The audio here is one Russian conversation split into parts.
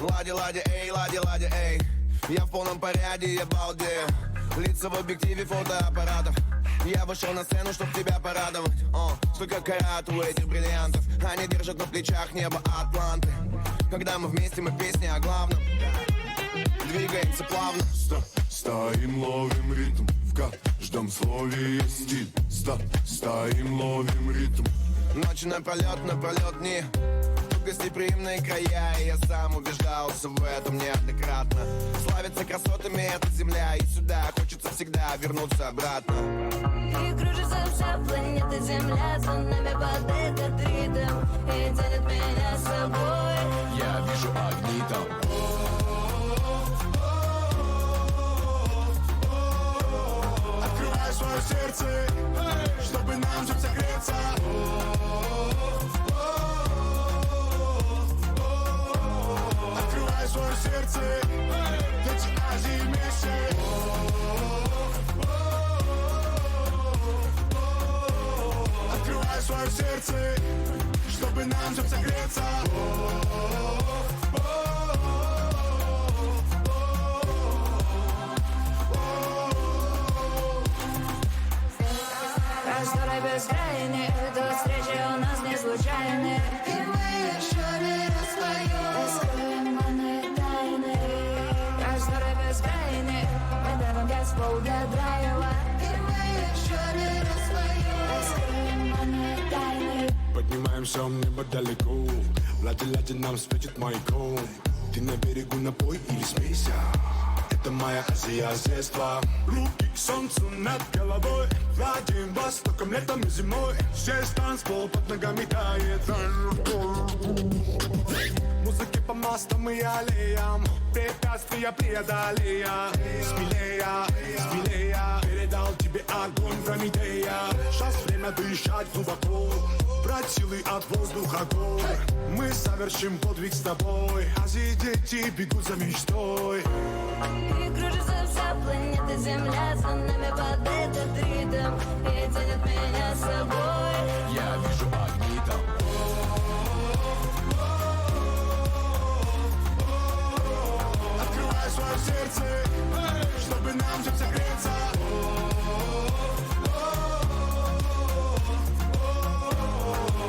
Лади, лади, эй. Я в полном порядке, я балдею. Лица в объективе фотоаппаратов. Я вышел на сцену, чтоб тебя порадовать. Сколько карат у этих бриллиантов. Они держат на плечах небо Атланты. Когда мы вместе, мы песни о главном. Двигаемся плавно. Стоим, ловим ритм. В каждом слове есть стиль. Стоим, ловим ритм. Ночи напролет дни. Гостеприимные края, и я сам убеждался в этом неоднократно. Славится красотами эта земля, и сюда хочется всегда вернуться обратно. И кружится вся планета Земля за нами под этот ритм, и тянет меня с собой. Я вижу огни там. Открывай свое сердце, чтобы нам всем согреться. Открывай свое сердце, дети Азии вместе. Открывай свое сердце, чтобы нам всем согреться. Просторы бескрайние, до встречи у нас не случайны. И мы еще не раскроем мы тайны. Просторы бескрайние, это вам Господь драила. И мы еще не раскроем мы тайны. Поднимаемся в небо далеко. Лади, нам светит маяком. Ты на берегу напой или смейся. Это моя Азия с детства. Руки к солнцу над головой. Владеем востоком, летом и зимой. Здесь танцпол под ногами тает. Музыки по мостам и аллеям. Препятствия преодолея. Смелее, передал тебе огонь Прометея. Сейчас время дышать глубоко. Брать силы от воздуха гор. Мы совершим подвиг с тобой. Азии дети бегут за мечтой. И кружится вся планета Земля за нами под этот ритм, и тянет меня с собой. Я вижу огни там. Открывай свое сердце, чтобы нам всем согреться.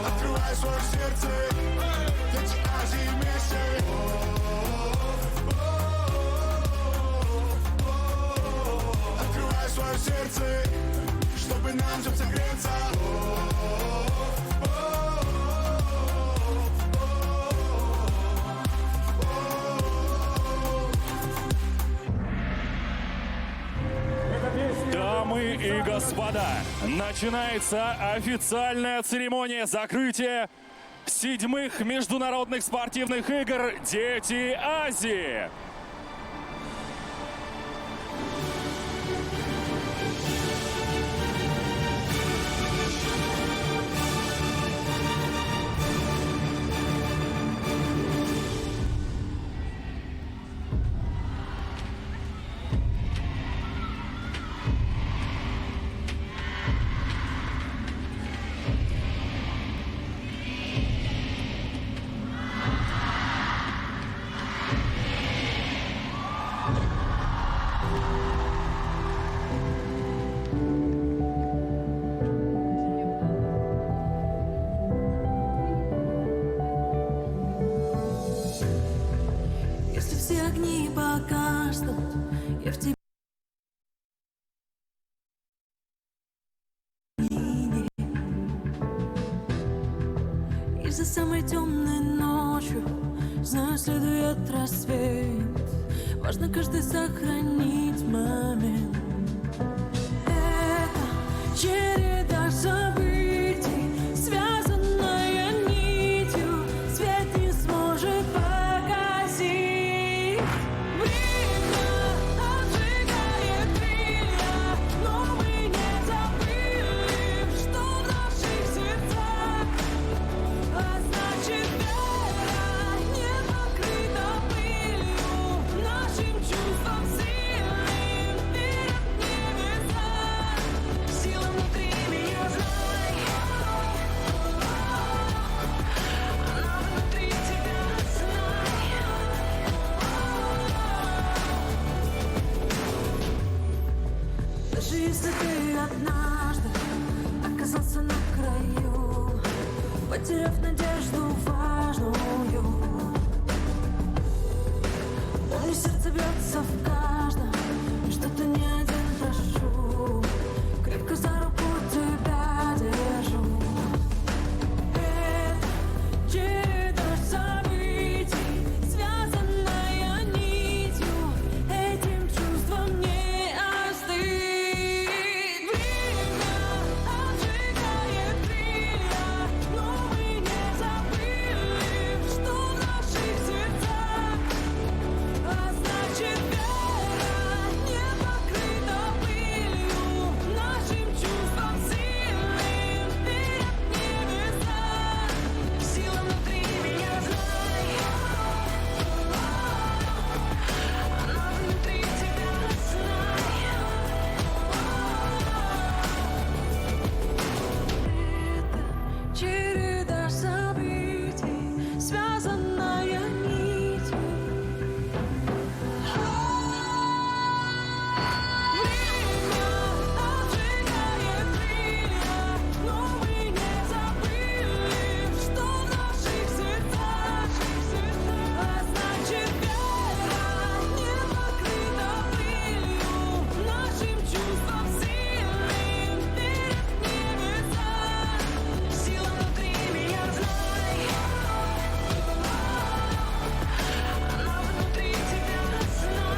Открывай свое сердце, дети Азии вместе. Открывай свое сердце, чтобы нам всем согреться. Дамы и господа, начинается официальная церемония закрытия 7-х международных спортивных игр «Дети Азии». Если все огни погаснут, я в тебе и за самой темной ночью знаю, следует рассвет. Важно каждый сохранить момент. Это череда событий, связанная нитью, свет не сможет погасить. Время отжигает крылья, но мы не забыли, что в наших сердцах. А значит, вера не покрыта пылью, нашим чувством сильным вперед не вязать. Сила внутри Если ты однажды оказался на краю, потеряв надежду важную, помни, сердце бьется в каждом, и что ты не один, прошу, крепко за руку тебя держу. Это череда событий, связанная нитью, этим чувством не остыть. Время обжигает крылья, но мы не забыли, что в наших сердцах. А значит, вера не покрыта пылью, нашим чувством сильным вперед небеса. Сила внутри меня, знай, она внутри тебя, знай. Это череда событий, связанная нитью. Время обжигает крылья, но мы не забыли, что в наших сердцах. А значит, вера не покрыта пылью, нашим чувством сильным вперед небеса. Сила внутри меня, знай, она внутри тебя, знай. Сила внутри меня, знай, она внутри тебя, знай.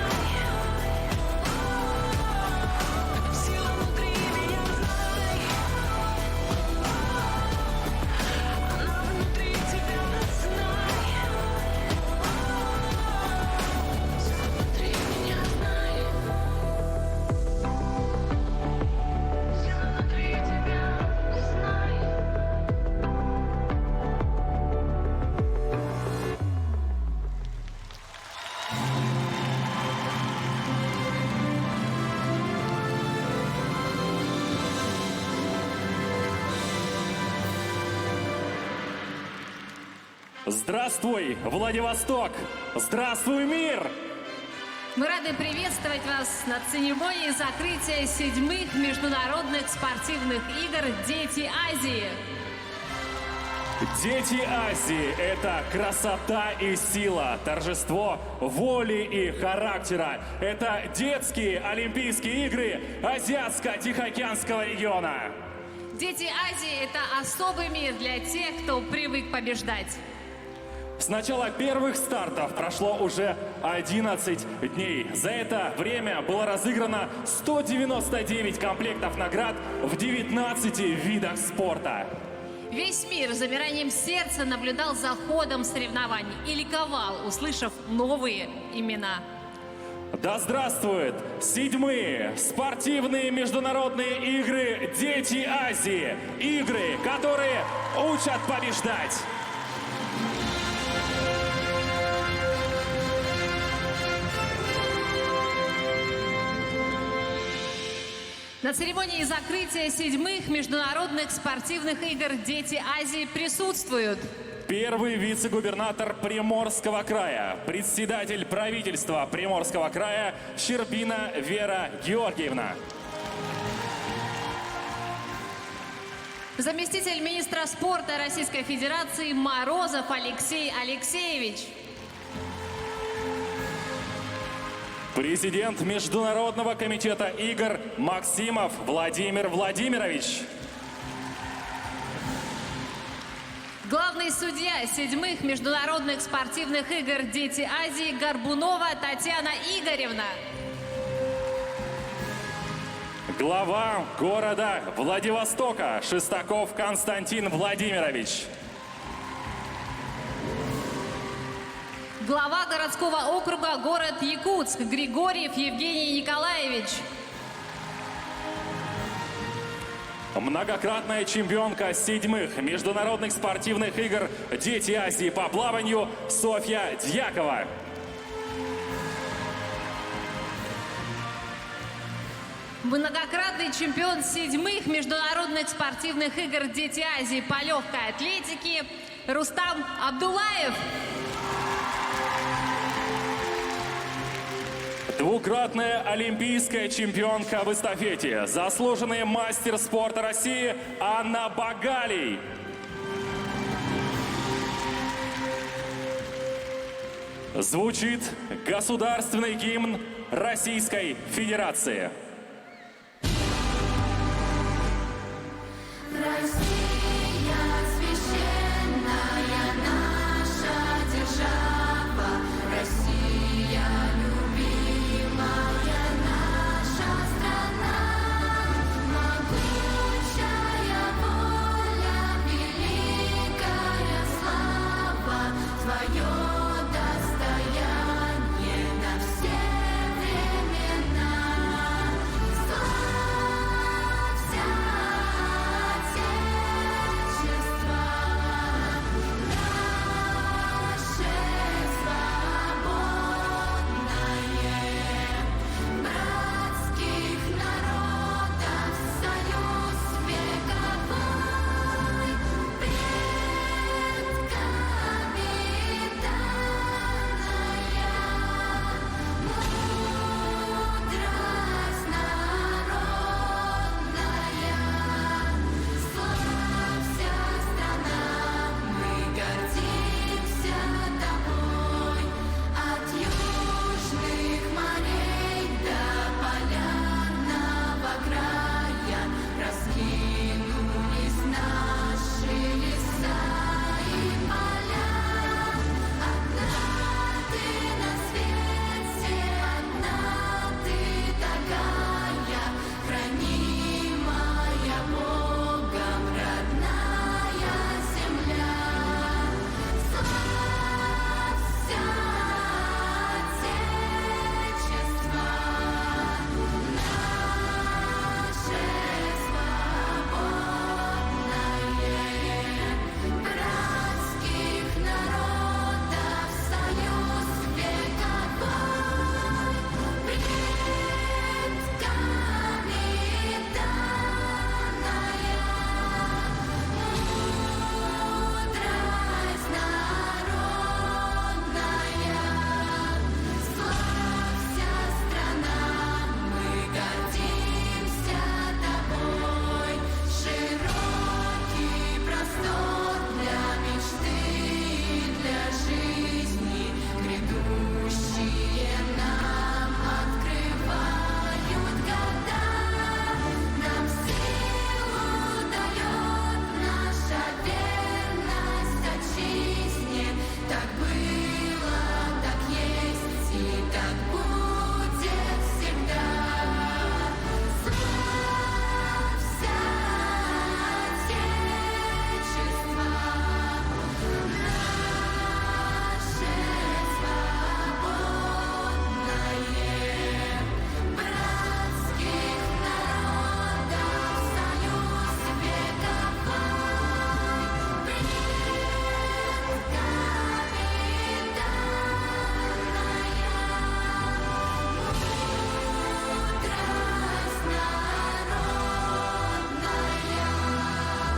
Сила внутри меня, знай. Сила внутри тебя, знай. Здравствуй, Владивосток! Здравствуй, мир! Мы рады приветствовать вас на церемонии закрытия 7-х международных спортивных игр «Дети Азии». Дети Азии – это красота и сила, торжество воли и характера. Это детские Олимпийские игры Азиатско-Тихоокеанского региона. Дети Азии – это особый мир для тех, кто привык побеждать. С начала первых стартов прошло уже 11 дней. За это время было разыграно 199 комплектов наград в 19 видах спорта. Весь мир с замиранием сердца наблюдал за ходом соревнований и ликовал, услышав новые имена. Да здравствуют 7-е спортивные международные игры «Дети Азии». Игры, которые учат побеждать. На церемонии закрытия 7-х международных спортивных игр «Дети Азии» присутствуют Первый вице-губернатор Приморского края, председатель правительства Приморского края Щербина Вера Георгиевна. заместитель министра спорта Российской Федерации Морозов Алексей Алексеевич. Президент Международного комитета игр Максимов Владимир Владимирович. Главный судья 7-х международных спортивных игр «Дети Азии» Горбунова Татьяна Игоревна. Глава города Владивостока Шестаков Константин Владимирович. Глава городского округа город Якутск Григорьев Евгений Николаевич. Многократная чемпионка 7-х международных спортивных игр «Дети Азии» по плаванию Софья Дьякова. Многократный чемпион 7-х международных спортивных игр «Дети Азии» по легкой атлетике Рустам Абдулаев. Двукратная олимпийская чемпионка в эстафете, заслуженный мастер спорта России Анна Багалий. Звучит государственный гимн Российской Федерации. Россия, священная наша держава, Россия, любимая наша страна, могучая воля, великая слава, твое достояние на все времена. Славься, Отечество наше свободное, братских народов союз вековой, предками мудрость народная. Славься, страна, мы гордимся тобой. От южных морей до полярного края раскинулись наши леса и поля. Одна ты на свете, одна ты такая, хранимая Богом родная земля. Славься, Отечество наше свободное, братских народов союз вековой, предками данная мудрость народная. Славься, страна, мы гордимся тобой. Широкий простор для мечты и для жизни, грядущие нам открывают года. Нам силу дает наша верность отчизне. Так было, так есть и так будет всегда. Славься, Отечество наше свободное, братских народов союз вековой, предками данная мудрость народная.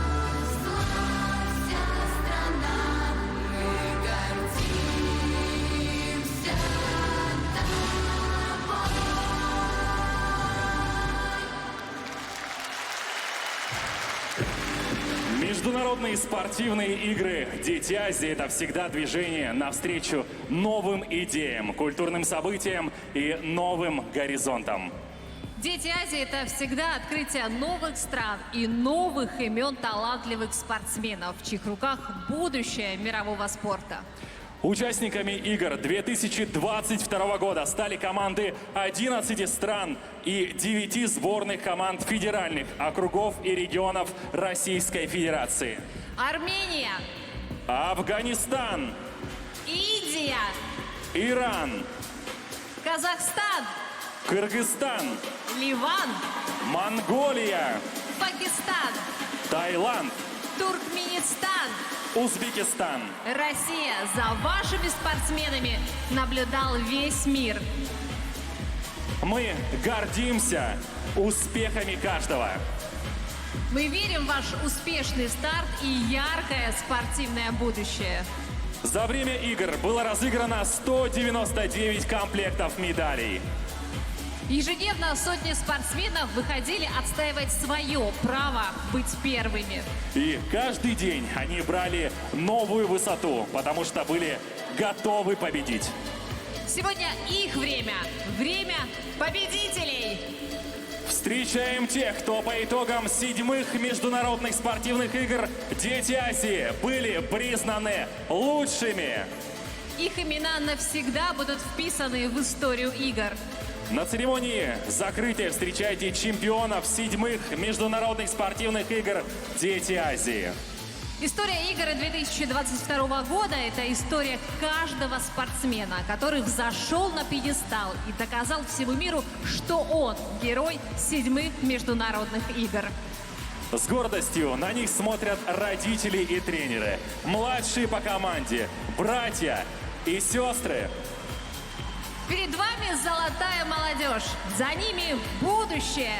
Славься, страна, мы гордимся Международные спортивные игры «Дети Азии» — это всегда движение навстречу новым идеям, культурным событиям и новым горизонтам. Дети Азии — это всегда открытие новых стран и новых имен талантливых спортсменов, в чьих руках будущее мирового спорта. Участниками игр 2022 года стали команды 11 стран и 9 сборных команд федеральных округов и регионов Российской Федерации. Армения, Афганистан, Индия, Иран, Казахстан, Кыргызстан, Ливан, Монголия, Пакистан, Таиланд, Туркменистан. Узбекистан. Россия, за вашими спортсменами наблюдал весь мир. Мы гордимся успехами каждого. Мы верим в ваш успешный старт и яркое спортивное будущее. За время игр было разыграно 199 комплектов медалей. Ежедневно сотни спортсменов выходили отстаивать свое право быть первыми. И каждый день они брали новую высоту, потому что были готовы победить. Сегодня их время. Время победителей. Встречаем тех, кто по итогам 7-х международных спортивных игр «Дети Азии» были признаны лучшими. Их имена навсегда будут вписаны в историю игр. На церемонии закрытия встречайте чемпионов 7-х международных спортивных игр «Дети Азии». История игр 2022 года – это история каждого спортсмена, который взошел на пьедестал и доказал всему миру, что он герой 7-х международных игр. С гордостью на них смотрят родители и тренеры, младшие по команде, братья и сестры. Перед вами золотая молодежь, за ними будущее.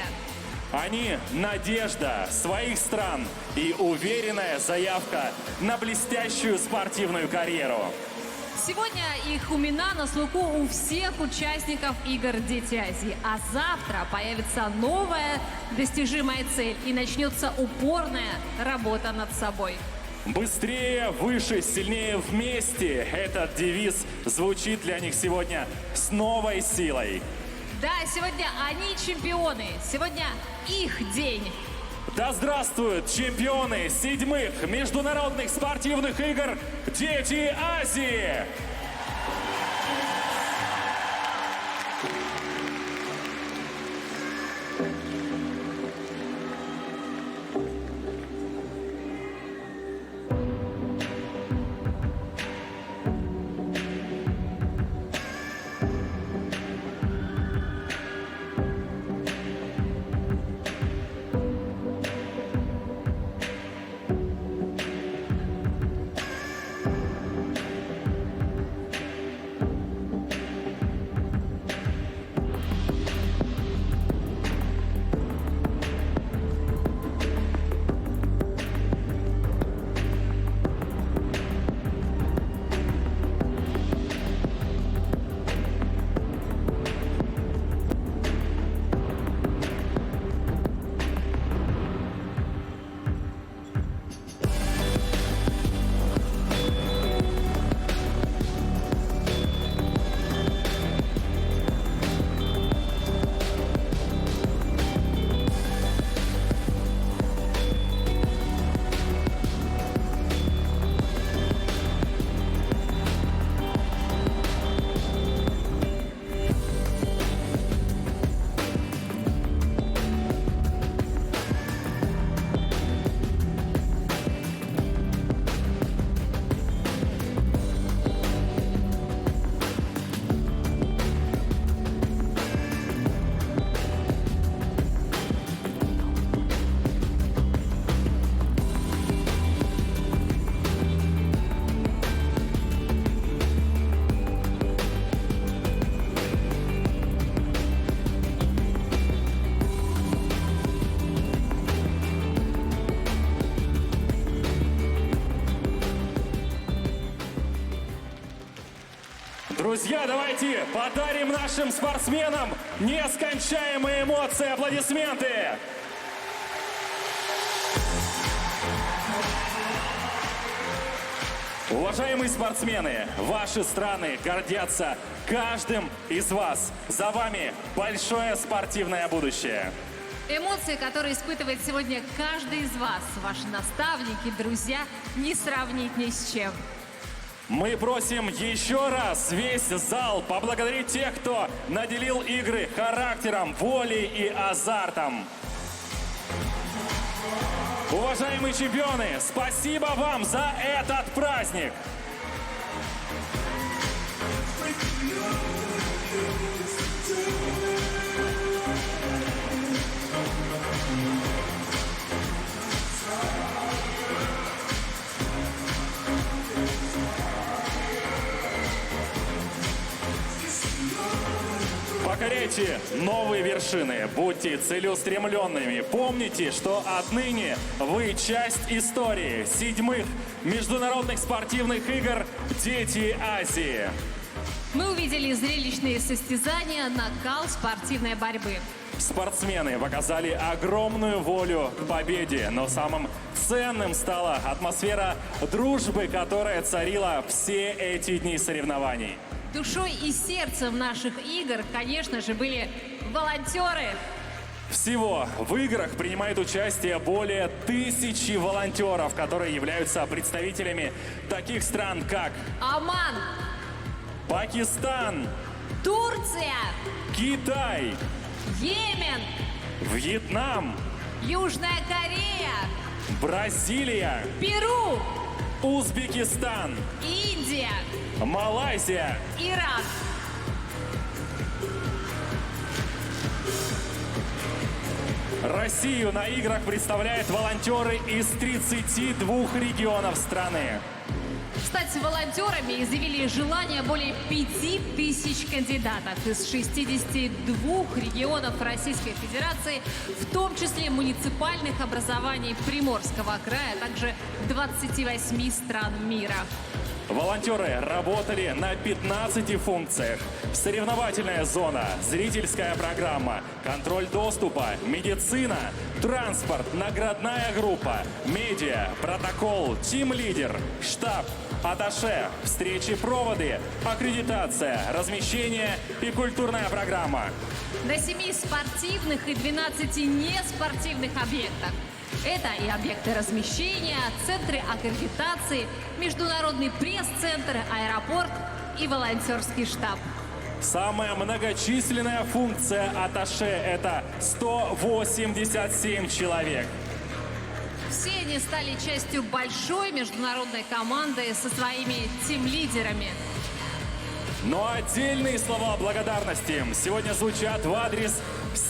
Они – надежда своих стран и уверенная заявка на блестящую спортивную карьеру. Сегодня их имена на слуху у всех участников игр «Дети Азии», а завтра появится новая достижимая цель и начнется упорная работа над собой. Быстрее, выше, сильнее вместе. Этот девиз звучит для них сегодня с новой силой. Да, сегодня они чемпионы, сегодня их день. Да здравствуют чемпионы 7-х международных спортивных игр «Дети Азии». Друзья, давайте подарим нашим спортсменам нескончаемые эмоции, аплодисменты. Уважаемые спортсмены, ваши страны гордятся каждым из вас. За вами большое спортивное будущее. Эмоции, которые испытывает сегодня каждый из вас, ваши наставники, друзья, не сравнить ни с чем. Мы просим еще раз весь зал поблагодарить тех, кто наделил игры характером, волей и азартом. Уважаемые чемпионы, спасибо вам за этот праздник! Покоряйте новые вершины, будьте целеустремленными. Помните, что отныне вы часть истории 7-х международных спортивных игр «Дети Азии». Мы увидели зрелищные состязания, накал спортивной борьбы. Спортсмены показали огромную волю к победе, но самым ценным стала атмосфера дружбы, которая царила все эти дни соревнований. Душой и сердцем наших игр, конечно же, были волонтеры. Всего в играх принимает участие более 1000 волонтеров, которые являются представителями таких стран, как Оман, Пакистан, Турция, Китай, Йемен, Вьетнам, Южная Корея, Бразилия, Перу, Узбекистан, Индия, Малайзия. Ирак. Россию на играх представляют волонтеры из 32 регионов страны. Стать волонтерами изъявили желание более 5000 кандидатов из 62 регионов Российской Федерации, в том числе муниципальных образований Приморского края, а также 28 стран мира. Волонтеры работали на 15 функциях. Соревновательная зона, зрительская программа, контроль доступа, медицина, транспорт, наградная группа, медиа, протокол, тим-лидер, штаб, атташе, встречи-проводы, аккредитация, размещение и культурная программа. На 7 спортивных и 12 неспортивных объектах. Это и объекты размещения, центры аккредитации, международный пресс-центр, аэропорт и волонтерский штаб. Самая многочисленная функция атташе – это 187 человек. Все они стали частью большой международной команды со своими тим-лидерами. Но отдельные слова благодарности сегодня звучат в адрес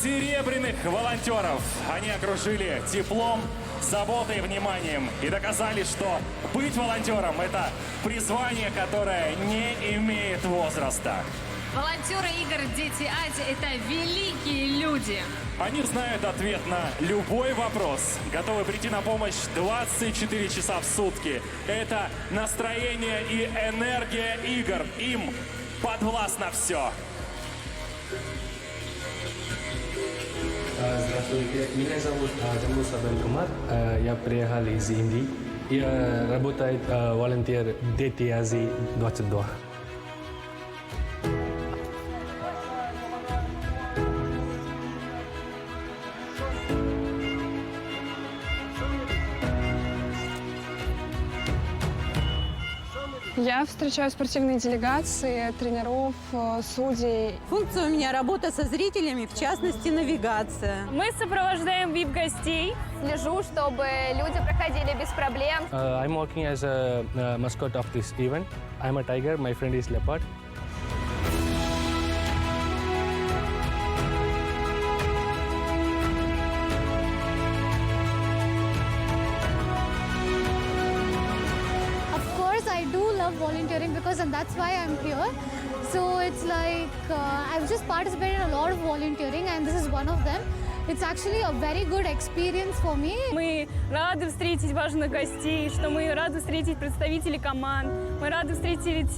серебряных волонтеров. Они окружили теплом, заботой и вниманием и доказали, что быть волонтером – это призвание, которое не имеет возраста. Волонтеры игр «Дети Ади» — это великие люди. Они знают ответ на любой вопрос, готовы прийти на помощь 24 часа в сутки. Это настроение и энергия игр. Им подвластно все. Здравствуйте, меня зовут Джамбул Сабель Кумар. Я приехал из Индии. Я работаю волонтер Дети Азии 22. Я встречаю спортивные делегации, тренеров, судей. Функция у меня работа со зрителями, в частности, навигация. Мы сопровождаем VIP-гостей. Слежу, чтобы люди проходили без проблем. I'm working as a mascot of this event. I'm a tiger, my friend is leopard. I do love volunteering because, and that's why I'm here. So it's like I've just participated in a lot of volunteering, and this is one of them. It's actually a very good experience for me. Мы рады встретить важных гостей, что мы рады встретить представителей команд, мы рады встретить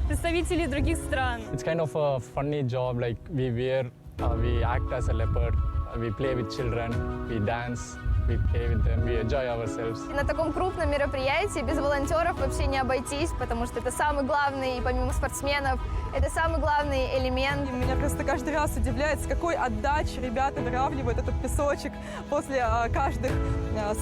представителей других стран. It's kind of a funny job. Like we act as a leopard, we play with children, we dance. We play with them, we enjoy ourselves. На таком крупном мероприятии без волонтеров вообще не обойтись, потому что это самый главный, помимо спортсменов, это самый главный элемент. И меня просто каждый раз удивляет, с какой отдачей ребята выравнивают этот песочек после каждых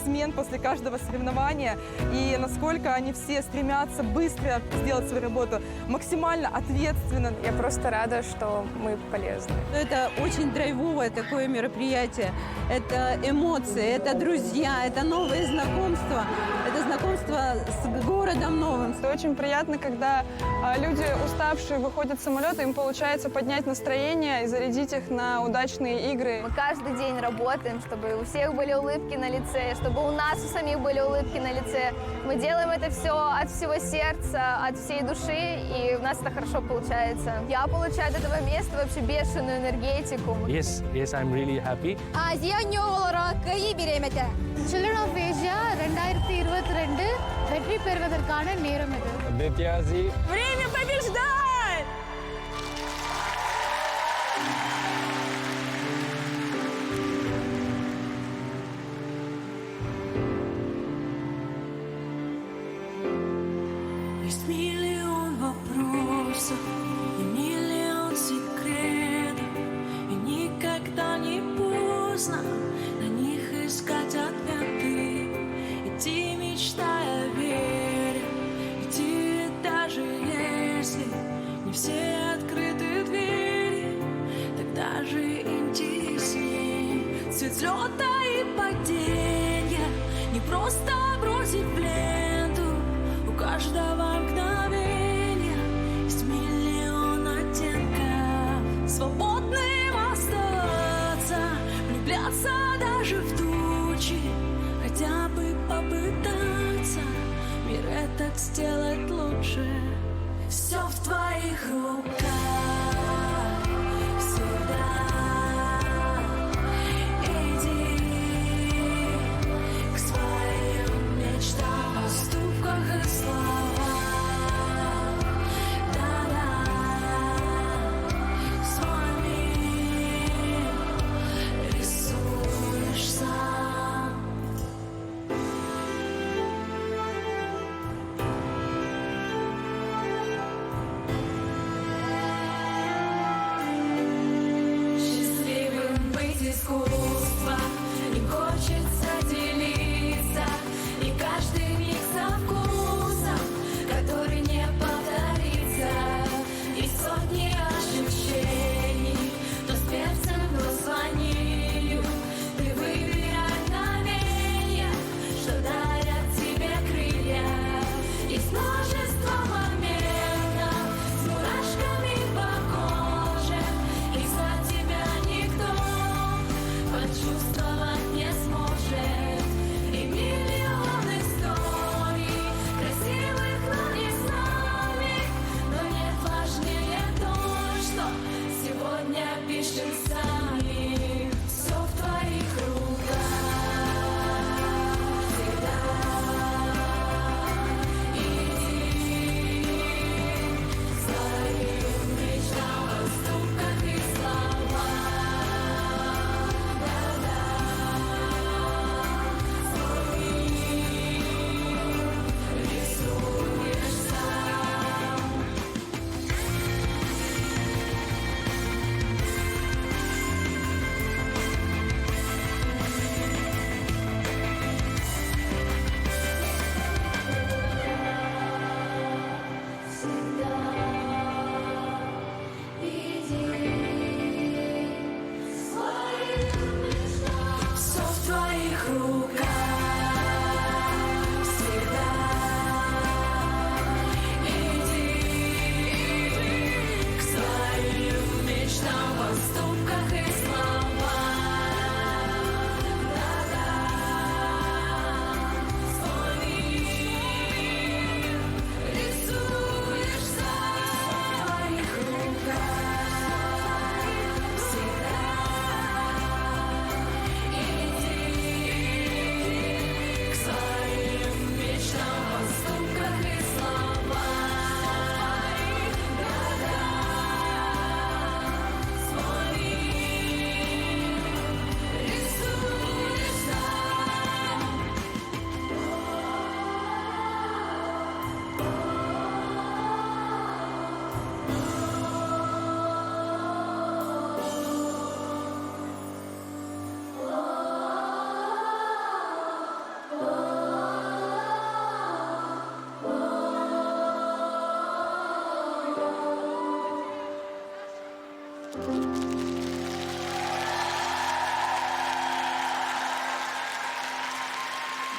смен, после каждого соревнования. И насколько они все стремятся быстро сделать свою работу, максимально ответственно. Я просто рада, что мы полезны. Это очень драйвовое такое мероприятие. Это эмоции, это друзья, это новые знакомства, это знакомство с городом новым. Это очень приятно, когда люди, уставшие, выходят с самолета, им получается поднять настроение и зарядить их на удачные игры. Мы каждый день работаем, чтобы у всех были улыбки на лице, чтобы у нас у самих были улыбки на лице. Мы делаем это все от всего сердца, от всей души, и у нас это хорошо получается. Я получаю от этого места вообще бешеную энергетику. Yes, I'm really happy. Children of Asia 2022 வெற்றி பெறுவதற்கான நேரம் இது. Detya Azii. Время побеждать! взлета и падения, не просто бросить в ленту. У каждого мгновения есть миллион оттенков. Свободным остаться, влюбляться даже в тучи, хотя бы попытаться мир этот сделать лучше. Все в твоих руках всегда. Иди к своим мечтам, поступках и словах. Да-да, свой мир рисуешь сам. Счастливым быть искусство, им хочется делиться, и каждый миг со вкусом, который не повторится. И сотни ощущений, то с перцем, то с ванилью. Ты выбирай мгновенья, что дарят тебе крылья. Есть множество моментов с мурашками по коже, и за тебя никто почувствовать не сможет. И миллион историй, красивых, но не с нами. Но нет важнее то, что сегодня пишем сами. Все в твоих руках всегда. Иди к своим мечтам, поступках и словах. Да-да, свой мир рисуешь сам. Все в твоих руках всегда. Иди к своим мечтам, поступках и словах. Да-да, свой мир рисуешь сам. В твоих руках всегда. Иди к своим мечтам, поступках и словах. Да-да, свой мир рисуешь сам.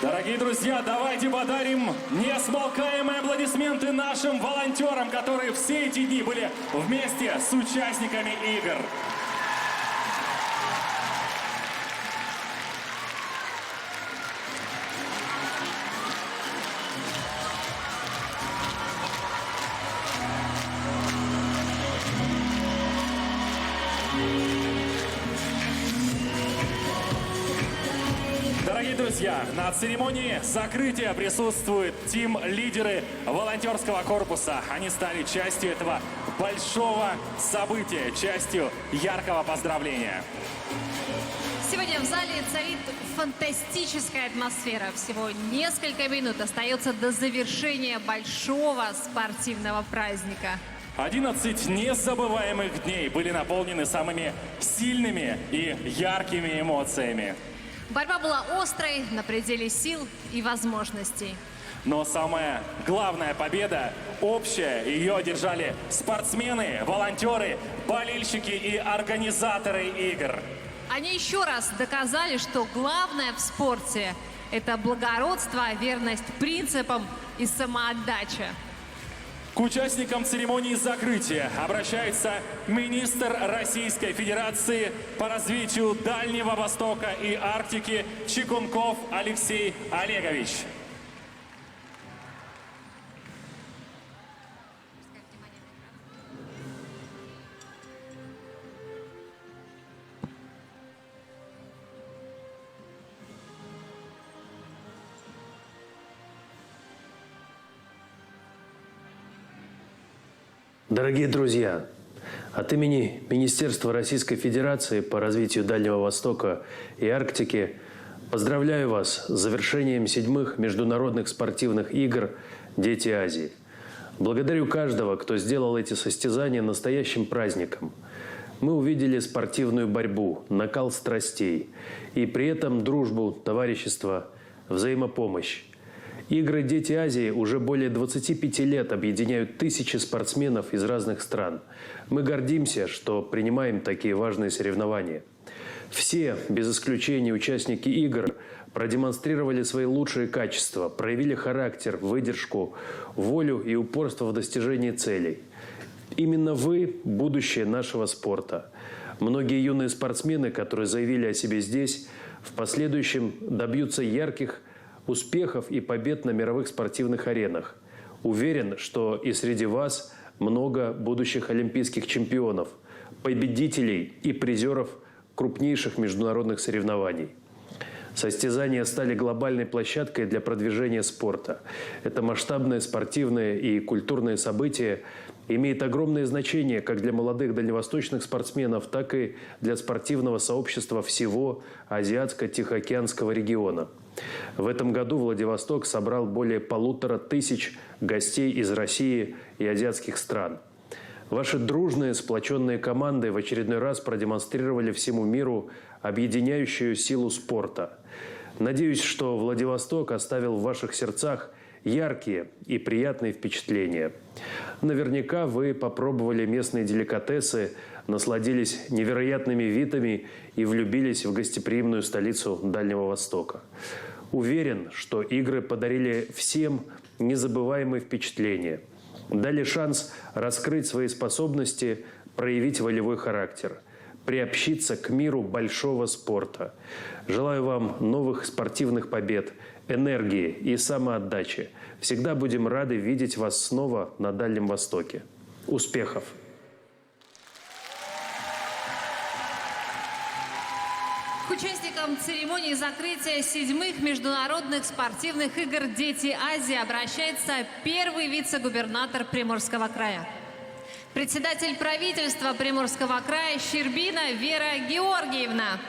Дорогие друзья, давайте подарим несмолкаемые аплодисменты нашим волонтерам, которые все эти дни были вместе с участниками игр. Дорогие друзья, на церемонии закрытия присутствуют тим-лидеры волонтерского корпуса. Они стали частью этого большого события, частью яркого поздравления. Сегодня в зале царит фантастическая атмосфера. Всего несколько минут остается до завершения большого спортивного праздника. 11 незабываемых дней были наполнены самыми сильными и яркими эмоциями. Борьба была острой, на пределе сил и возможностей. Но самая главная победа общая. Ее одержали спортсмены, волонтеры, болельщики и организаторы игр. Они еще раз доказали, что главное в спорте – это благородство, верность принципам и самоотдача. К участникам церемонии закрытия обращается министр Российской Федерации по развитию Дальнего Востока и Арктики Чикунков Алексей Олегович. Дорогие друзья, от имени Министерства Российской Федерации по развитию Дальнего Востока и Арктики поздравляю вас с завершением 7-х международных спортивных игр «Дети Азии». Благодарю каждого, кто сделал эти состязания настоящим праздником. Мы увидели спортивную борьбу, накал страстей и при этом дружбу, товарищество, взаимопомощь. Игры «Дети Азии» уже более 25 лет объединяют тысячи спортсменов из разных стран. Мы гордимся, что принимаем такие важные соревнования. Все, без исключения участники игр, продемонстрировали свои лучшие качества, проявили характер, выдержку, волю и упорство в достижении целей. Именно вы – будущее нашего спорта. Многие юные спортсмены, которые заявили о себе здесь, в последующем добьются ярких успехов и побед на мировых спортивных аренах. Уверен, что и среди вас много будущих олимпийских чемпионов, победителей и призеров крупнейших международных соревнований. Состязания стали глобальной площадкой для продвижения спорта. Это масштабное спортивное и культурное событие имеет огромное значение как для молодых дальневосточных спортсменов, так и для спортивного сообщества всего Азиатско-Тихоокеанского региона. В этом году Владивосток собрал более 1500 гостей из России и азиатских стран. Ваши дружные, сплоченные команды в очередной раз продемонстрировали всему миру объединяющую силу спорта. Надеюсь, что Владивосток оставил в ваших сердцах яркие и приятные впечатления. Наверняка вы попробовали местные деликатесы, насладились невероятными видами и влюбились в гостеприимную столицу Дальнего Востока. Уверен, что игры подарили всем незабываемые впечатления. Дали шанс раскрыть свои способности, проявить волевой характер, приобщиться к миру большого спорта. Желаю вам новых спортивных побед, энергии и самоотдачи. Всегда будем рады видеть вас снова на Дальнем Востоке. Успехов! К участникам церемонии закрытия 7-х международных спортивных игр «Дети Азии» обращается первый вице-губернатор Приморского края. Председатель правительства Приморского края Щербина Вера Георгиевна.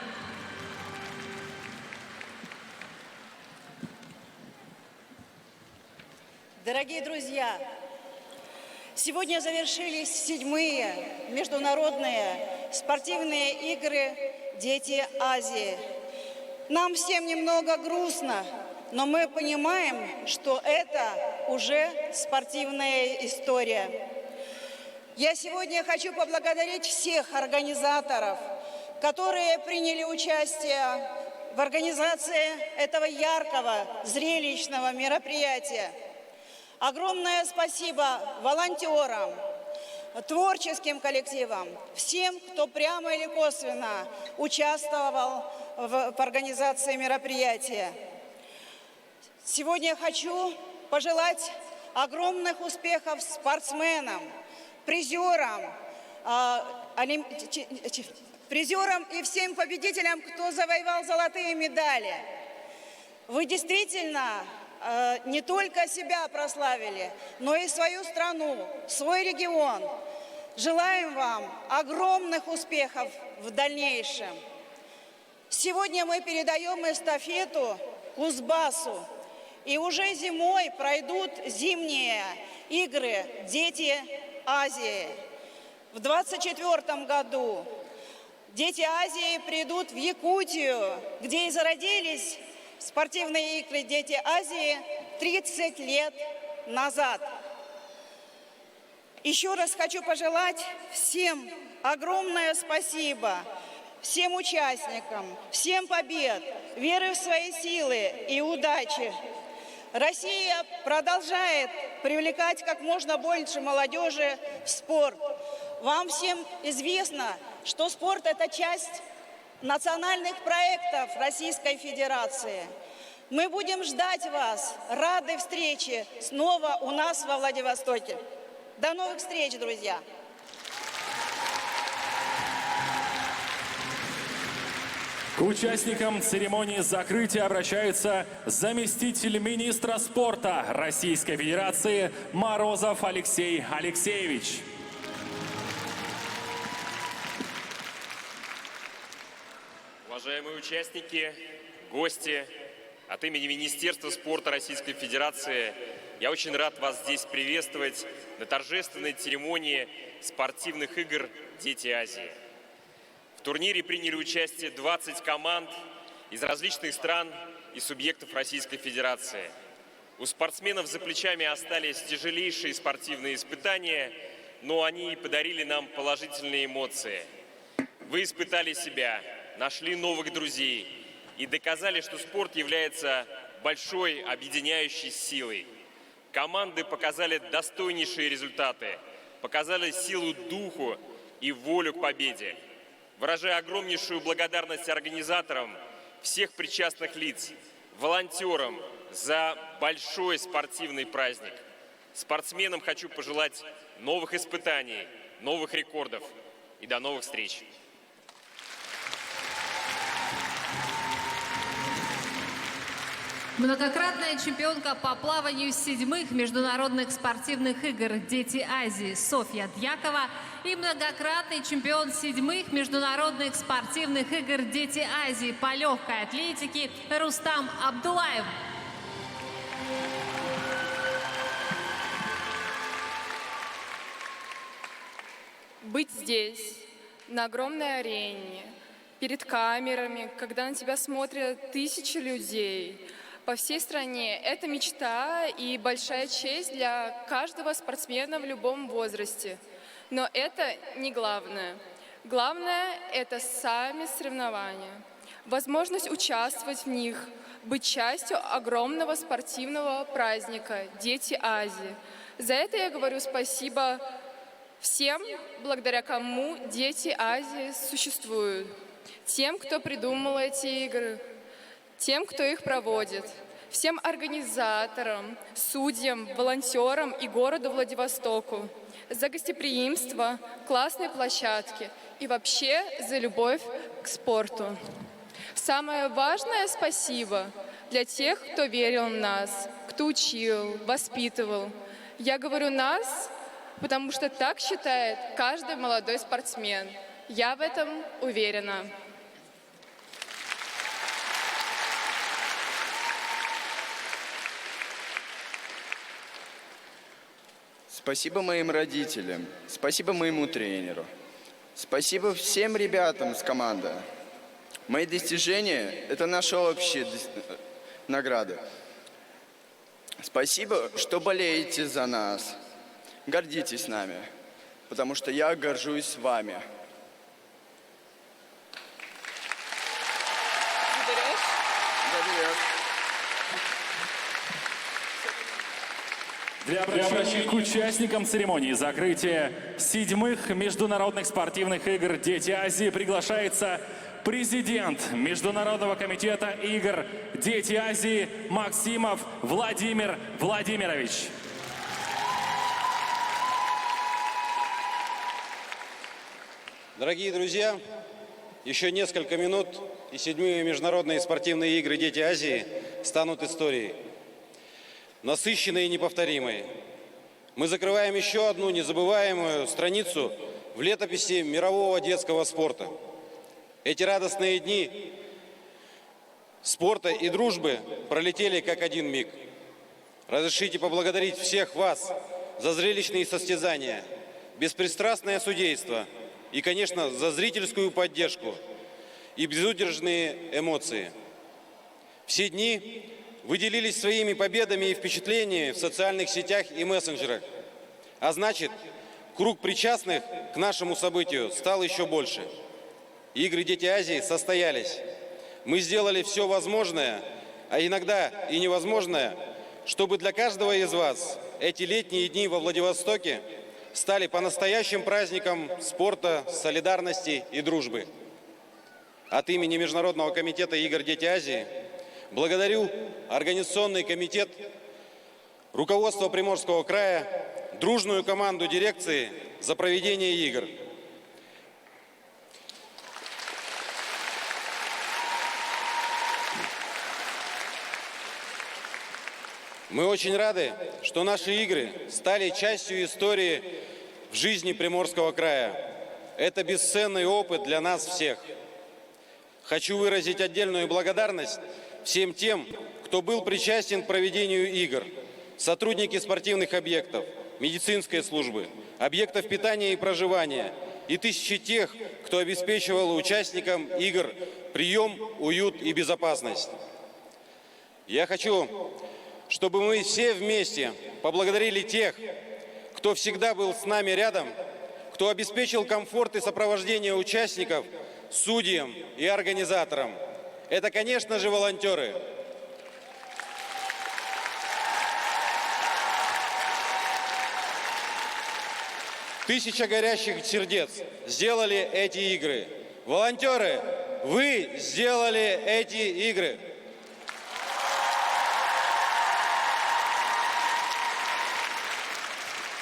Дорогие друзья, сегодня завершились 7-е международные спортивные игры «Дети Азии». Нам всем немного грустно, но мы понимаем, что это уже спортивная история. Я сегодня хочу поблагодарить всех организаторов, которые приняли участие в организации этого яркого, зрелищного мероприятия. Огромное спасибо волонтерам, творческим коллективам, всем, кто прямо или косвенно участвовал в организации мероприятия. Сегодня хочу пожелать огромных успехов спортсменам, призерам и всем победителям, кто завоевал золотые медали. Вы действительно не только себя прославили, но и свою страну, свой регион. Желаем вам огромных успехов в дальнейшем. Сегодня мы передаем эстафету Кузбассу. И уже зимой пройдут зимние игры «Дети Азии». В 2024 году «Дети Азии» придут в Якутию, где и зародились спортивные игры «Дети Азии» 30 лет назад. Еще раз хочу пожелать всем огромное спасибо всем участникам, всем побед, веры в свои силы и удачи. Россия продолжает привлекать как можно больше молодежи в спорт. Вам всем известно, что спорт – это часть национальных проектов Российской Федерации. Мы будем ждать вас, рады встрече снова у нас во Владивостоке. До новых встреч, друзья! К участникам церемонии закрытия обращается заместитель министра спорта Российской Федерации Морозов Алексей Алексеевич. Уважаемые участники, гости, от имени Министерства спорта Российской Федерации я очень рад вас здесь приветствовать на торжественной церемонии спортивных игр «Дети Азии». В турнире приняли участие 20 команд из различных стран и субъектов Российской Федерации. У спортсменов за плечами остались тяжелейшие спортивные испытания, но они подарили нам положительные эмоции. Вы испытали себя, нашли новых друзей и доказали, что спорт является большой объединяющей силой. Команды показали достойнейшие результаты, показали силу духу и волю к победе. Выражаю огромнейшую благодарность организаторам, всех причастных лиц, волонтерам за большой спортивный праздник. Спортсменам хочу пожелать новых испытаний, новых рекордов и до новых встреч. Многократная чемпионка по плаванию 7-х международных спортивных игр «Дети Азии» Софья Дьякова и многократный чемпион 7-х международных спортивных игр «Дети Азии» по легкой атлетике Рустам Абдулаев. Быть здесь, на огромной арене, перед камерами, когда на тебя смотрят тысячи людей по всей стране, это мечта и большая честь для каждого спортсмена в любом возрасте. Но это не главное. Главное – это сами соревнования, возможность участвовать в них, быть частью огромного спортивного праздника «Дети Азии». За это я говорю спасибо всем, благодаря кому «Дети Азии» существуют. Тем, кто придумал эти игры, тем, кто их проводит, всем организаторам, судьям, волонтерам и городу Владивостоку за гостеприимство, классные площадки и вообще за любовь к спорту. Самое важное спасибо для тех, кто верил в нас, кто учил, воспитывал. Я говорю «нас», потому что так считает каждый молодой спортсмен. Я в этом уверена. Спасибо моим родителям, спасибо моему тренеру, спасибо всем ребятам с команды. Мои достижения – это наши общие награды. Спасибо, что болеете за нас. Гордитесь нами, потому что я горжусь вами. Для обращения к участникам церемонии закрытия 7-х международных спортивных игр «Дети Азии» приглашается президент Международного комитета игр «Дети Азии» Максимов Владимир Владимирович. Дорогие друзья, еще несколько минут, и 7-е международные спортивные игры «Дети Азии» станут историей. Насыщенной и неповторимой. Мы закрываем еще одну незабываемую страницу в летописи мирового детского спорта. Эти радостные дни спорта и дружбы пролетели как один миг. Разрешите поблагодарить всех вас за зрелищные состязания, беспристрастное судейство и, конечно, за зрительскую поддержку и безудержные эмоции. Все дни вы делились своими победами и впечатлениями в социальных сетях и мессенджерах. А значит, круг причастных к нашему событию стал еще больше. Игры «Дети Азии» состоялись. Мы сделали все возможное, а иногда и невозможное, чтобы для каждого из вас эти летние дни во Владивостоке стали по-настоящим праздником спорта, солидарности и дружбы. От имени Международного комитета игр «Дети Азии» благодарю Организационный комитет, руководство Приморского края, дружную команду дирекции за проведение игр. Мы очень рады, что наши игры стали частью истории в жизни Приморского края. Это бесценный опыт для нас всех. Хочу выразить отдельную благодарность всем тем, кто был причастен к проведению игр. Сотрудники спортивных объектов, медицинской службы, объектов питания и проживания и тысячи тех, кто обеспечивал участникам игр прием, уют и безопасность. Я хочу, чтобы мы все вместе поблагодарили тех, кто всегда был с нами рядом, кто обеспечил комфорт и сопровождение участников, судьям и организаторам. Это, конечно же, волонтеры. Тысяча горящих сердец сделали эти игры. Волонтеры, вы сделали эти игры.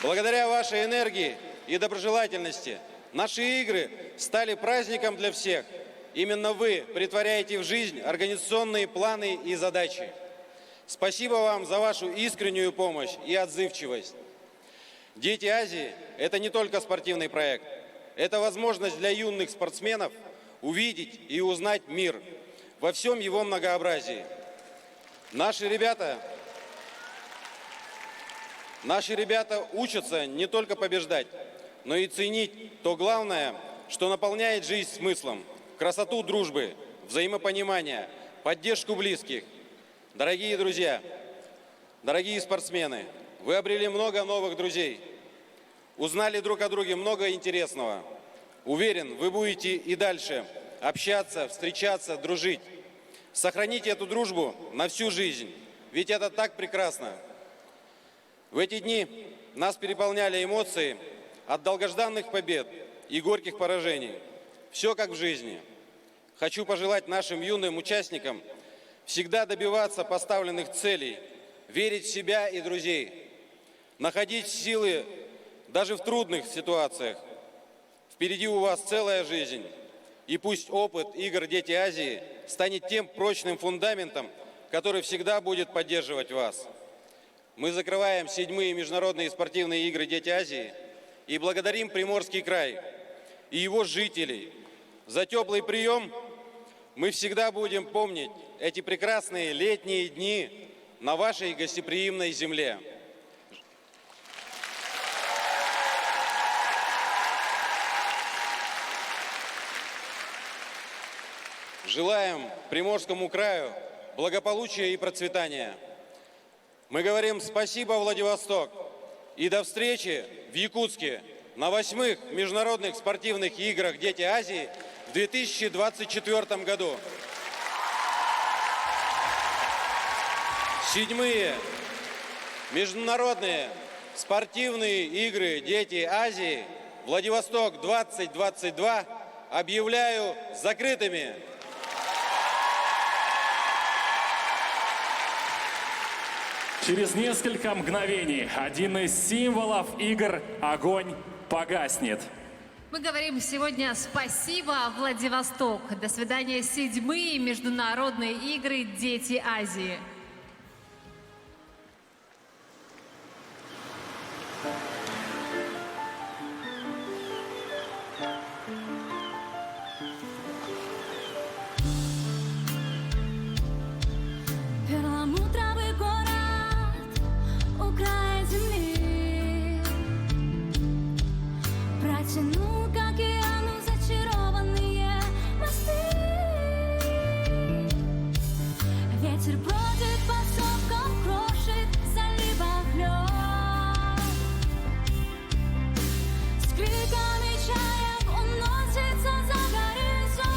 Благодаря вашей энергии и доброжелательности наши игры стали праздником для всех. Именно вы претворяете в жизнь организационные планы и задачи. Спасибо вам за вашу искреннюю помощь и отзывчивость. «Дети Азии» – это не только спортивный проект. Это возможность для юных спортсменов увидеть и узнать мир во всем его многообразии. Наши ребята учатся не только побеждать, но и ценить то главное, что наполняет жизнь смыслом, красоту дружбы, взаимопонимания, поддержку близких. Дорогие друзья, дорогие спортсмены, вы обрели много новых друзей, узнали друг о друге много интересного. Уверен, вы будете и дальше общаться, встречаться, дружить. Сохраните эту дружбу на всю жизнь, ведь это так прекрасно. В эти дни нас переполняли эмоции от долгожданных побед и горьких поражений. Все как в жизни. Хочу пожелать нашим юным участникам всегда добиваться поставленных целей, верить в себя и друзей, находить силы даже в трудных ситуациях. Впереди у вас целая жизнь. И пусть опыт игр «Дети Азии» станет тем прочным фундаментом, который всегда будет поддерживать вас. Мы закрываем 7-е международные спортивные игры «Дети Азии» и благодарим Приморский край и его жителей за теплый прием. Мы всегда будем помнить эти прекрасные летние дни на вашей гостеприимной земле. Желаем Приморскому краю благополучия и процветания. Мы говорим спасибо, Владивосток, и до встречи в Якутске на 8-х международных спортивных играх «Дети Азии» в 2024 году. 7-е международные спортивные игры «Дети Азии» Владивосток 2022 объявляю закрытыми. Через несколько мгновений один из символов игр «Огонь» погаснет. Мы говорим сегодня спасибо, Владивосток. До свидания, 7-е международные игры «Дети Азии». Перламутровый город у края земли протянул к океану зачарованные мосты. Ветер бродит по сопкам, крошит в заливах лед. С криками чаек уносится за горизонт.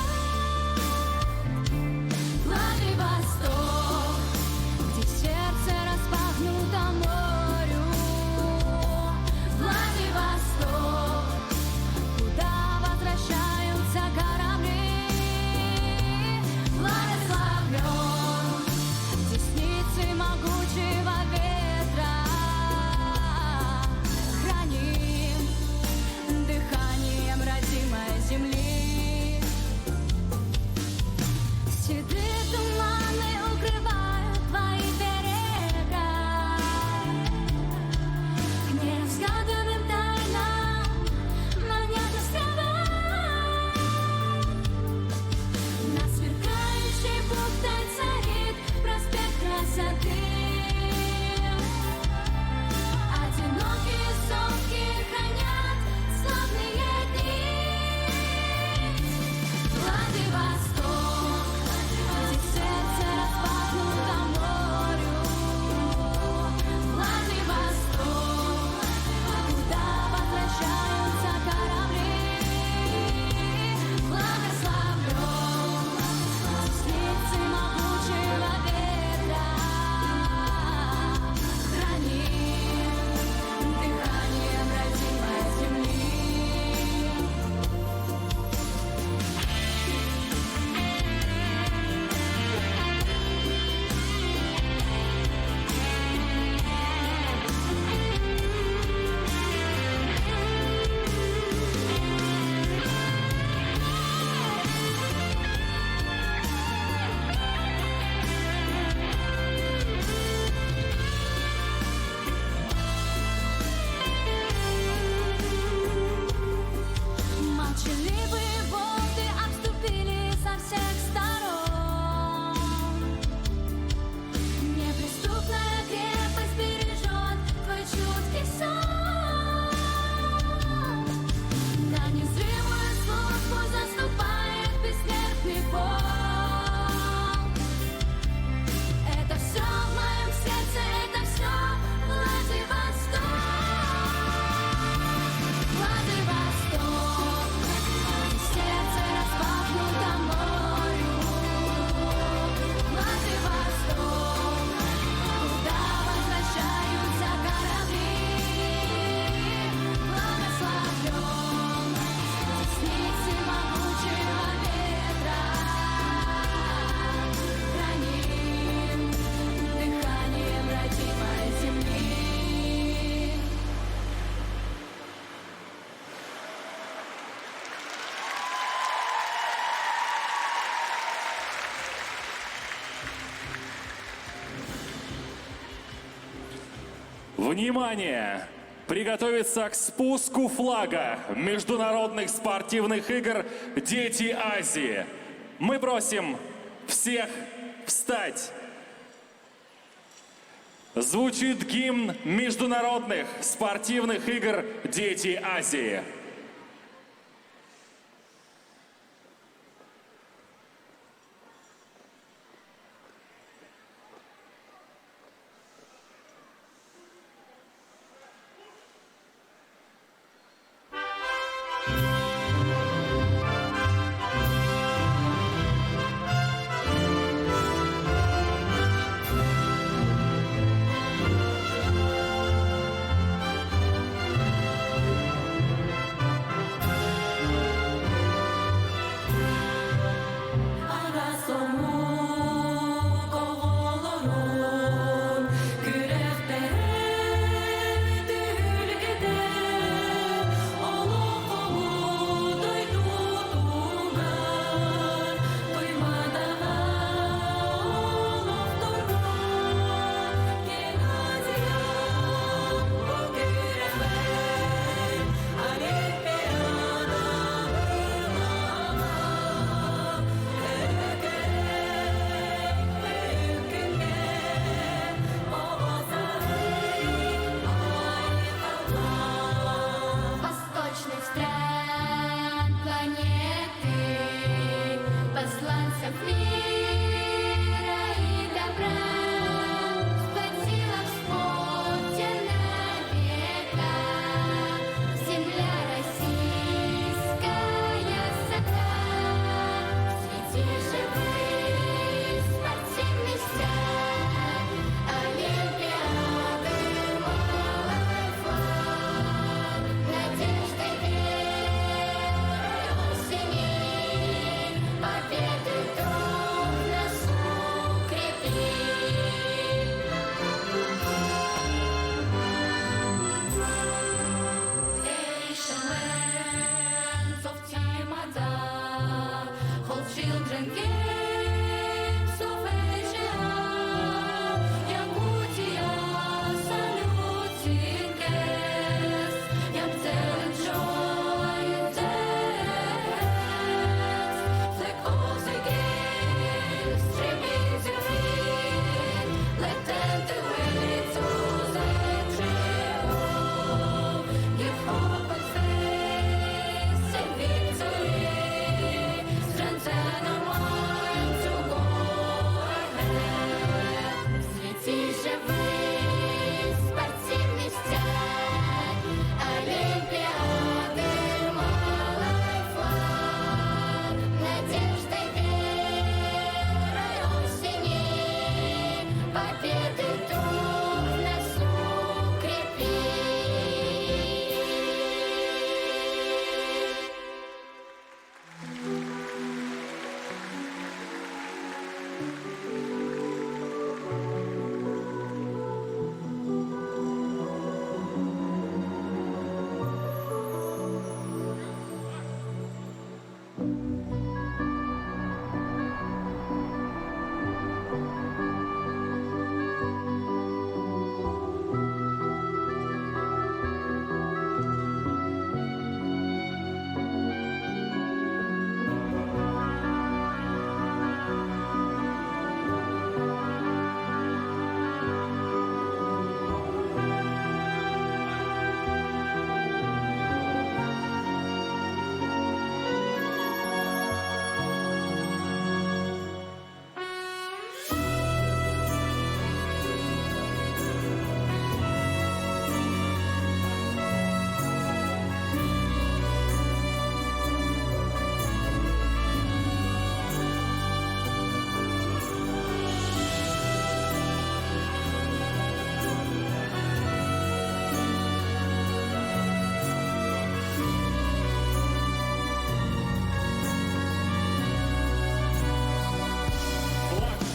Внимание! Приготовиться к спуску флага Международных спортивных игр «Дети Азии». Мы просим всех встать. Звучит гимн Международных спортивных игр «Дети Азии».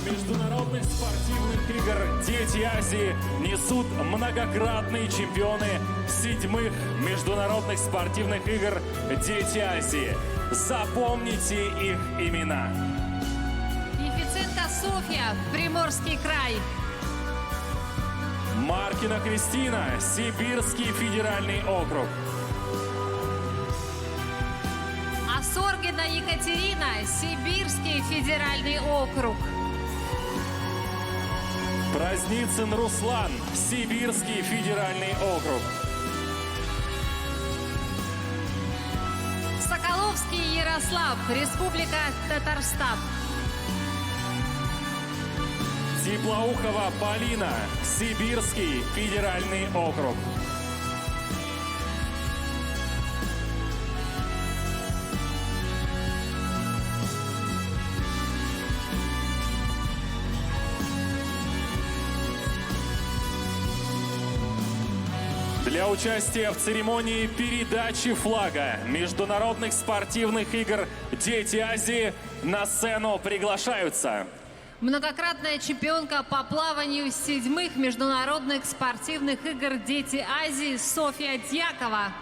Международных спортивных игр «Дети Азии» несут многократные чемпионы 7-х международных спортивных игр «Дети Азии». Запомните их имена. Ефиценко Софья, Приморский край. Маркина Кристина, Сибирский федеральный округ. Осоргина Екатерина, Сибирский федеральный округ. Праздницын Руслан, Сибирский федеральный округ. Соколовский Ярослав, Республика Татарстан. Теплоухова Полина, Сибирский федеральный округ. Для участия в церемонии передачи флага Международных спортивных игр «Дети Азии» на сцену приглашаются Многократная чемпионка по плаванию 7-х международных спортивных игр «Дети Азии» Софья Дьякова.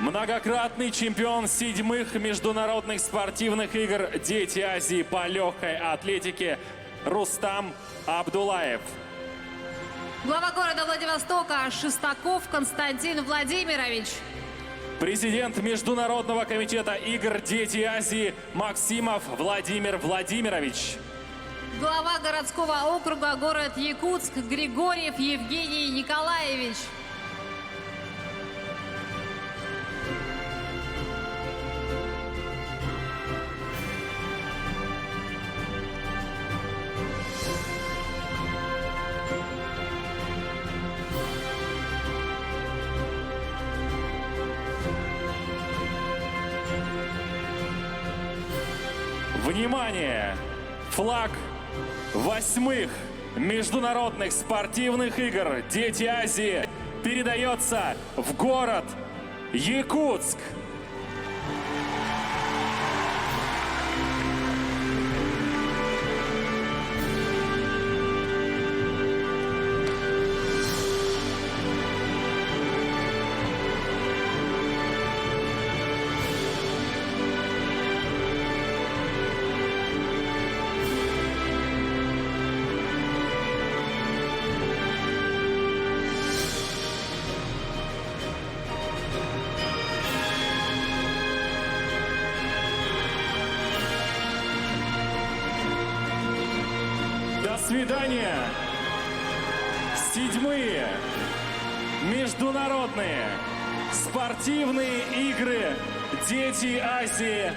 Многократный чемпион 7-х международных спортивных игр «Дети Азии» по легкой атлетике Рустам Абдулаев. Глава города Владивостока Шестаков Константин Владимирович. Президент Международного комитета игр «Дети Азии» Максимов Владимир Владимирович. Глава городского округа город Якутск Григорьев Евгений Николаевич. Внимание! Флаг 8-х международных спортивных игр «Дети Азии» передается в город Якутск. До свидания! 7-е международные спортивные игры «Дети Азии»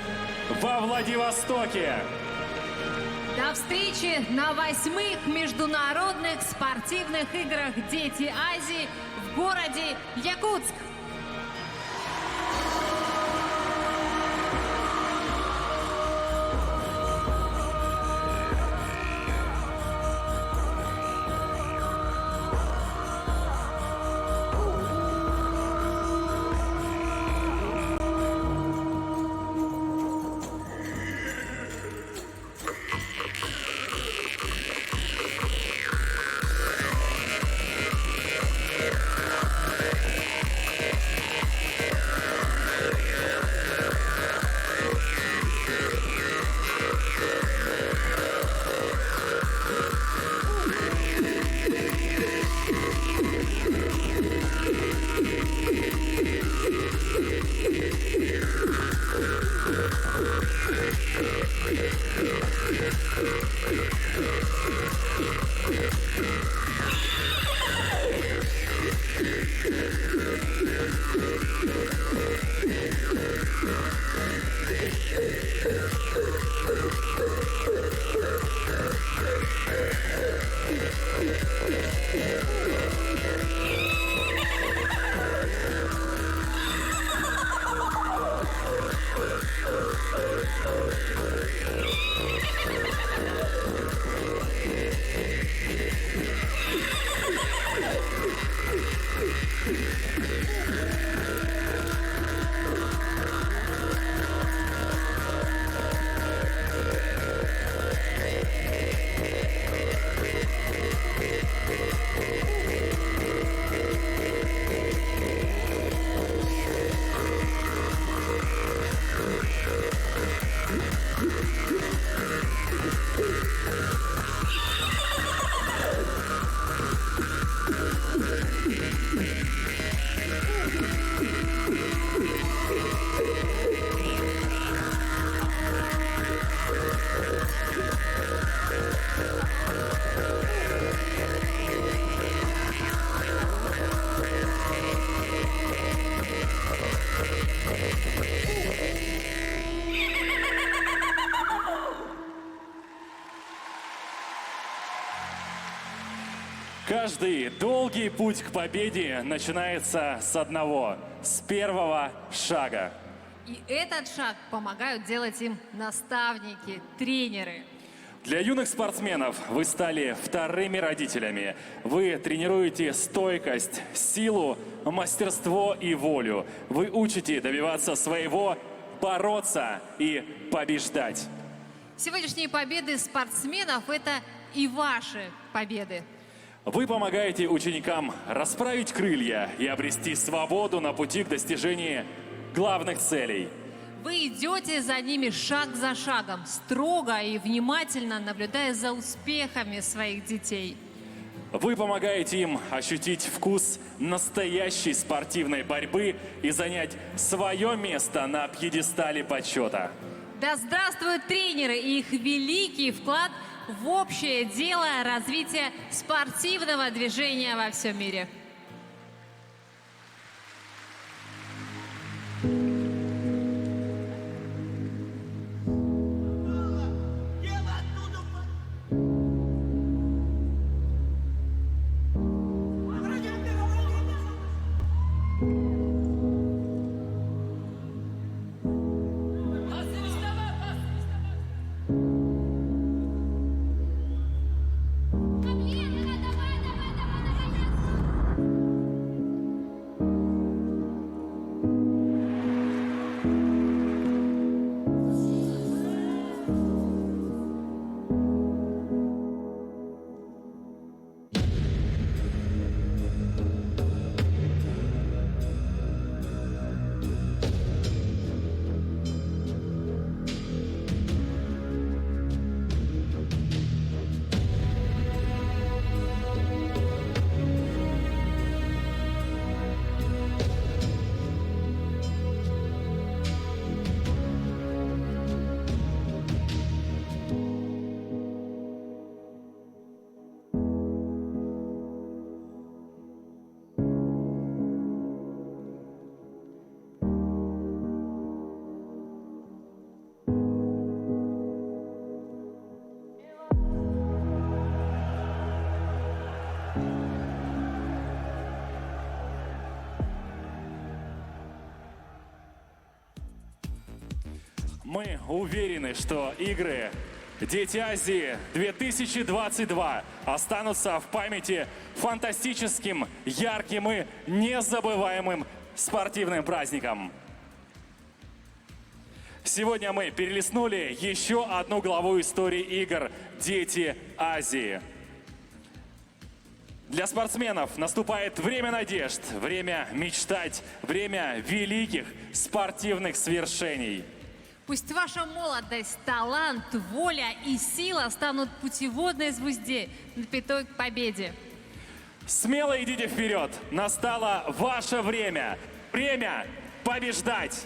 во Владивостоке. До встречи на 8-х международных спортивных играх «Дети Азии» в городе Якутск. Каждый долгий путь к победе начинается с одного, с первого шага. И этот шаг помогают делать им наставники, тренеры. Для юных спортсменов вы стали вторыми родителями. Вы тренируете стойкость, силу, мастерство и волю. Вы учите добиваться своего, бороться и побеждать. Сегодняшние победы спортсменов – это и ваши победы. Вы помогаете ученикам расправить крылья и обрести свободу на пути к достижению главных целей. Вы идете за ними шаг за шагом, строго и внимательно наблюдая за успехами своих детей. Вы помогаете им ощутить вкус настоящей спортивной борьбы и занять свое место на пьедестале почета. Да здравствуют тренеры и их великий вклад в общее дело развития спортивного движения во всем мире. Мы уверены, что игры «Дети Азии 2022» останутся в памяти фантастическим, ярким и незабываемым спортивным праздником. Сегодня мы перелистнули еще одну главу истории игр «Дети Азии». Для спортсменов наступает время надежд, время мечтать, время великих спортивных свершений. Пусть ваша молодость, талант, воля и сила станут путеводной звездой на пятой к победе. Смело идите вперед! Настало ваше время! Время побеждать!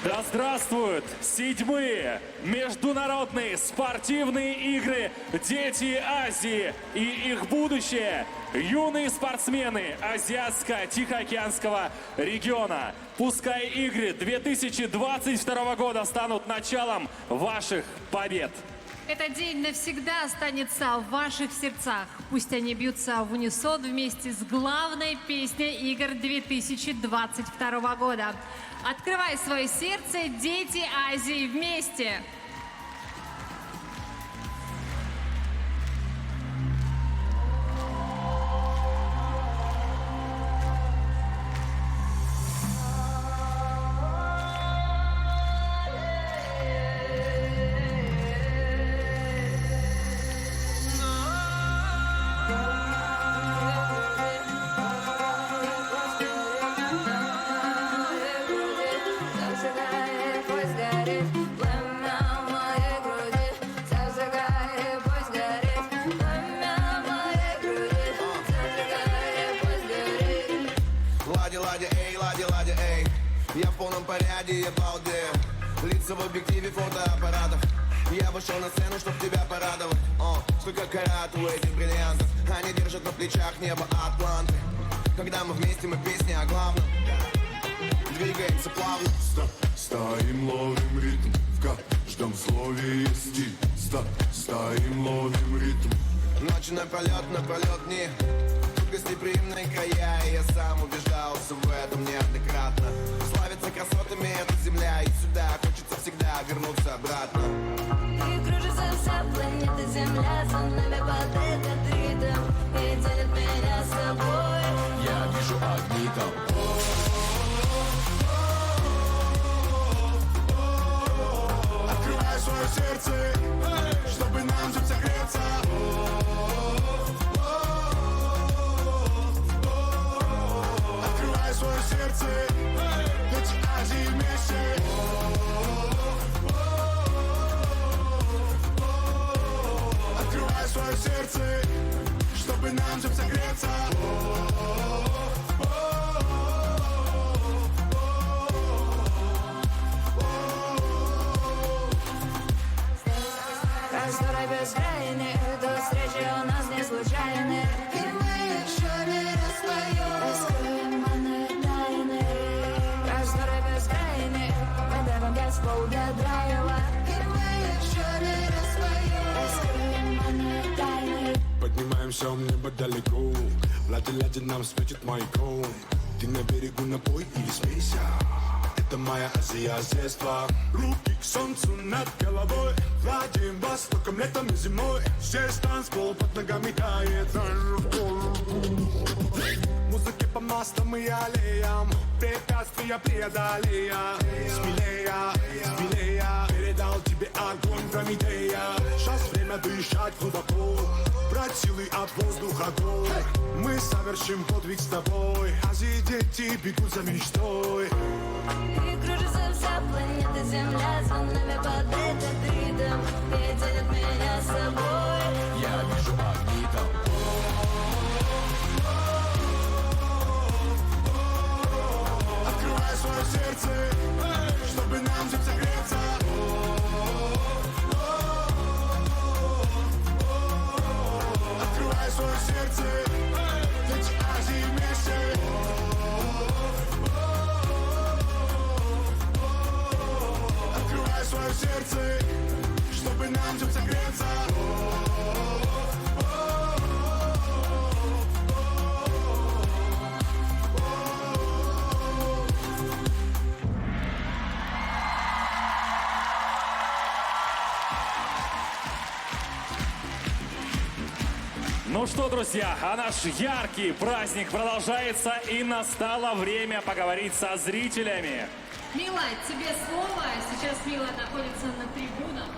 Да здравствуют 7-е международные спортивные игры «Дети Азии» и их будущее. Юные спортсмены Азиатско-Тихоокеанского региона. Пускай игры 2022 года станут началом ваших побед. Этот день навсегда останется в ваших сердцах. Пусть они бьются в унисон вместе с главной песней игр 2022 года. Открывай свое сердце, дети Азии, вместе! Я в полном порядке, я балдею. Лица в объективе фотоаппаратов. Я вышел на сцену, чтоб тебя порадовать. Сколько карат у этих бриллиантов. Они держат на плечах небо Атланты. Когда мы вместе, мы песни о главном. Двигаемся плавно. Стоим, ловим ритм. В каждом слове есть стиль. Стоим, ловим ритм. Ночи напролет дни. Гостеприимные края, и я сам убеждался в этом неоднократно. Славится красотами эта земля, и сюда хочется всегда вернуться обратно. И кружится вся планета Земля, за нами под этот ритм, и делит меня с собой. Я вижу огни там. Открывай свое сердце, чтобы нам всем согреться. Свое сердце, дети Азии вместе. Открывай свое сердце, чтобы нам всем согреться. Просторы бескрайние, до встречи у нас не случайны. И мы еще не раскроем тайны. Просторы бескрайние, когда вам без полга драйва. И мы еще не раскроем тайны. Поднимаемся в небо далеко. Лади нам светит маяком. Ты на берегу напой или смейся. Это моя Азия с детства. Руки к солнцу над головой. Владеем востоком, летом и зимой. Здесь танцпол под ногами тает. Музыки по мостам и аллеям. Препятствия преодолея. Смелее, передал тебе огонь Прометея. Сейчас время дышать глубоко. Брать силы от воздуха гор. Мы совершим подвиг с тобой. Азии дети бегут за мечтой. И кружится вся планета Земля, за нами под этот ритм, и делит меня с собой. Я вижу огни там. Открывай свое сердце, чтобы нам всем согреться. Открывай свое сердце, дети Азии вместе. Открывай свое сердце, чтобы нам всем согреться. Ну что, друзья, а наш яркий праздник продолжается, и настало время поговорить со зрителями. Мила, тебе слово. Сейчас Мила находится на трибунах.